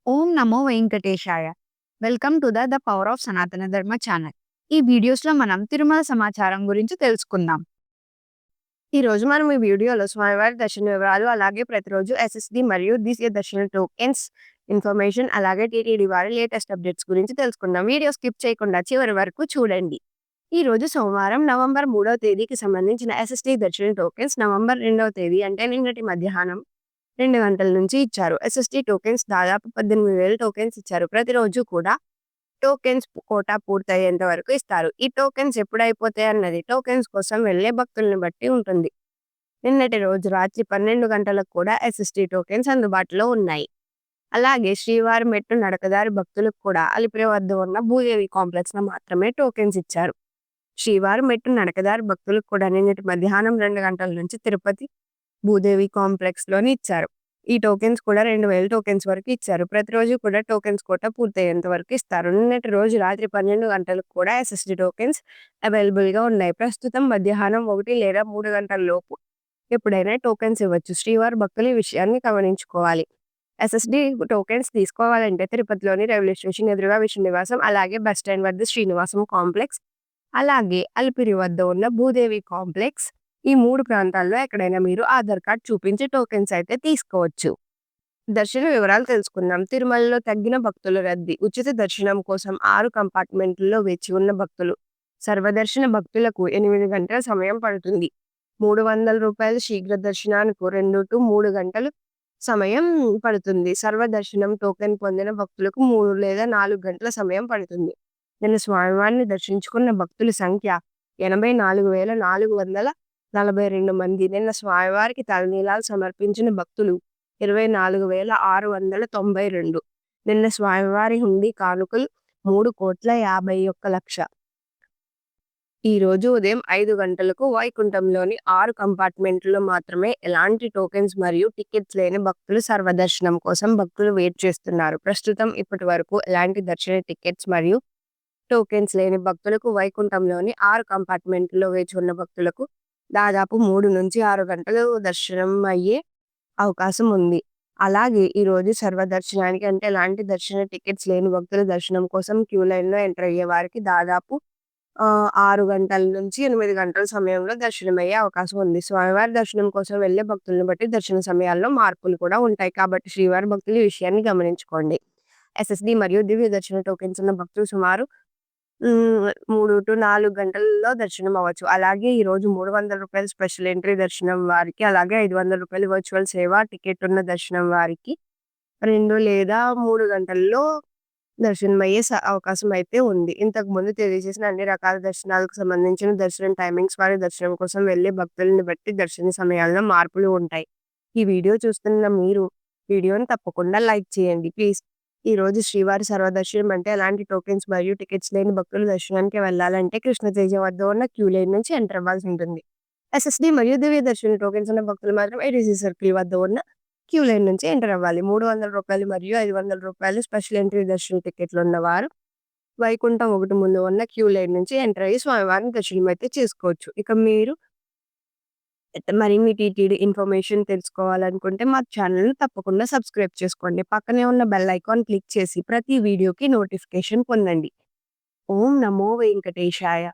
Om Namo Venkatesaya. Welcome to the power of సనాతన ధర్మ channel. ఈ వీడియోస్‌లో మనం తిరుమల సమాచారం గురించి తెలుసుకుందాం. ఈరోజు మనం ఈ వీడియోలో స్వామివారి దర్శన వివరాలు, అలాగే ప్రతిరోజు ఎస్ఎస్‌డి మరియు దివ్య దర్శన టోకెన్స్ ఇన్ఫర్మేషన్, అలాగే టీటీడీ వారి లేటెస్ట్ అప్డేట్స్ గురించి తెలుసుకుందాం. వీడియో స్కిప్ చేయకుండా చివరి వరకు చూడండి. ఈరోజు సోమవారం నవంబర్ 3వ తేదీకి సంబంధించిన ఎస్ఎస్‌డి దర్శన టోకెన్స్ నవంబర్ 2వ తేదీ అంటే నిన్నటి మధ్యాహ్నం 2 గంటల నుంచి ఇచ్చారు. ఎస్ఎస్‌డి టోకెన్స్ దాదాపు 18,000 టోకెన్స్ ఇచ్చారు. ప్రతిరోజు కూడా టోకెన్స్ కోటా పూర్తయ్యేంత వరకు ఇస్తారు. ఈ టోకెన్స్ ఎప్పుడైపోతాయన్నది టోకెన్స్ కోసం వెళ్ళే భక్తుల్ని బట్టి ఉంటుంది. నిన్నటి రోజు రాత్రి 12 గంటలకు కూడా ఎస్ఎస్‌డి టోకెన్స్ అందుబాటులో ఉన్నాయి. అలాగే శ్రీవారి మెట్టు నడకదారి భక్తులకు కూడా అలిపిరి వద్ద ఉన్న భూదేవి కాంప్లెక్స్‌లో మాత్రమే టోకెన్స్ ఇచ్చారు. శ్రీవారి మెట్టు నడకదారి భక్తులకు కూడా నిన్నటి మధ్యాహ్నం 2 గంటల నుంచి తిరుపతి భూదేవి కాంప్లెక్స్‌లోని ఇచ్చారు. ఈ టోకెన్స్ కూడా 2,000 టోకెన్స్ వరకు ఇచ్చారు. ప్రతిరోజు కూడా టోకెన్స్ కోటా పూర్తయ్యేంత వరకు ఇస్తారు. నిన్నటి రోజు రాత్రి 12 గంటలకు కూడా ఎస్ఎస్‌డి టోకెన్స్ అవైలబుల్‌గా ఉన్నాయి. ప్రస్తుతం మధ్యాహ్నం 1 లేదా 3 గంటల లోపు ఎప్పుడైనా టోకెన్స్ ఇవ్వచ్చు. శ్రీవారి భక్తులు ఈ విషయాన్ని గమనించుకోవాలి. ఎస్ఎస్‌డి టోకెన్స్ తీసుకోవాలంటే తిరుపతిలోని రైల్వే స్టేషన్ ఎదురుగా విష్ణు నివాసం, అలాగే బస్ స్టాండ్ వద్ద శ్రీనివాసం కాంప్లెక్స్, అలాగే అలిపిరి వద్ద ఉన్న భూదేవి కాంప్లెక్స్, ఈ 3 ప్రాంతాల్లో ఎక్కడైనా మీరు ఆధార్ కార్డ్ చూపించి టోకెన్స్ అయితే తీసుకోవచ్చు. దర్శన వివరాలు తెలుసుకుందాం. తిరుమలలో తగ్గిన భక్తుల రద్దీ. ఉచిత దర్శనం కోసం 6 కంపార్ట్మెంట్లలో వేచి ఉన్న భక్తులు. సర్వదర్శన భక్తులకు 8 గంటల సమయం పడుతుంది. రూ. 300 శీఘ్ర దర్శనానికి 2-3 గంటలు సమయం పడుతుంది. సర్వదర్శనం టోకెన్ పొందిన భక్తులకు 3 లేదా 4 గంటల సమయం పడుతుంది. నిన్న స్వామివారిని దర్శించుకున్న భక్తుల సంఖ్య 84,442 మంది. నిన్న స్వామివారికి తలనీలాలు సమర్పించిన భక్తులు 24,692. నిన్న స్వామివారి హుండీ కానుకలు 3,51,00,000. ఈ రోజు ఉదయం 5 గంటలకు వైకుంఠంలోని 6 కంపార్ట్మెంట్లలో మాత్రమే ఎలాంటి టోకెన్స్ మరియు టికెట్స్ లేని భక్తులు సర్వదర్శనం కోసం భక్తులు వెయిట్ చేస్తున్నారు. ప్రస్తుతం ఇప్పటి వరకు ఎలాంటి దర్శన టికెట్స్ మరియు టోకెన్స్ లేని భక్తులకు వైకుంఠంలోని 6 కంపార్ట్మెంట్లలో వేచి ఉన్న భక్తులకు దాదాపు 3-6 గంటలు దర్శనం అయ్యే అవకాశం ఉంది. అలాగే ఈ రోజు సర్వదర్శనానికి అంటే ఎలాంటి దర్శన టికెట్స్ లేని భక్తుల దర్శనం కోసం క్యూ లైన్‌లో ఎంటర్ అయ్యే వారికి దాదాపు 6 గంటల నుంచి 8 గంటల సమయంలో దర్శనమయ్యే అవకాశం ఉంది. స్వామివారి దర్శనం కోసం వెళ్ళే భక్తులను బట్టి దర్శన సమయాల్లో మార్పులు కూడా ఉంటాయి. కాబట్టి శ్రీవారి భక్తులు ఈ విషయాన్ని గమనించుకోండి. ఎస్ఎస్‌డి మరియు దివ్య దర్శన టోకెన్స్ ఉన్న భక్తులు సుమారు 3-4 గంటల్లో దర్శనం అవ్వచ్చు. అలాగే ఈరోజు రూ. 300 స్పెషల్ ఎంట్రీ దర్శనం వారికి, అలాగే రూ. 500 వర్చువల్ సేవ టికెట్ ఉన్న దర్శనం వారికి 2 లేదా 3 గంటల్లో దర్శనమయ్యే అవకాశం అయితే ఉంది. ఇంతకుముందు తెలియజేసిన అన్ని రకాల దర్శనాలకు సంబంధించిన దర్శనం టైమింగ్స్ వారి దర్శనం కోసం వెళ్ళే భక్తులను బట్టి దర్శన సమయాల్లో మార్పులు ఉంటాయి. ఈ వీడియో చూస్తున్న మీరు వీడియోని తప్పకుండా లైక్ చేయండి ప్లీజ్. ఈరోజు శ్రీవారి సర్వదర్శనం అంటే ఎలాంటి టోకెన్స్ మరియు టికెట్స్ లేని భక్తులు దర్శనానికి వెళ్ళాలంటే కృష్ణతేజ వద్ద ఉన్న క్యూ లైన్ నుంచి ఎంటర్ అవ్వాల్సి ఉంటుంది. ఎస్ఎస్‌డి మరియు దివ్య దర్శన టోకెన్స్ ఉన్న భక్తులు మాత్రం ఏటీసీ సర్కిల్ వద్ద ఉన్న క్యూ లైన్ నుంచి ఎంటర్ అవ్వాలి. రూ. 300 మరియు రూ. 500 స్పెషల్ ఎంట్రీ దర్శన టికెట్లు ఉన్నవారు వైకుంఠం 1 ముందు ఉన్న క్యూ లైన్ నుంచి ఎంటర్ అయ్యి స్వామివారిని దర్శనం అయితే చేసుకోవచ్చు. ఇక మీరు మరిన్ని టీటీడీ ఇన్ఫర్మేషన్ తెలుసుకోవాలనుకుంటే మా ఛానల్‌ని తప్పకుండా సబ్స్క్రైబ్ చేసుకోండి. పక్కనే ఉన్న బెల్ ఐకాన్ క్లిక్ చేసి ప్రతి వీడియోకి నోటిఫికేషన్ పొందండి. ఓం నమో వెంకటేశాయ.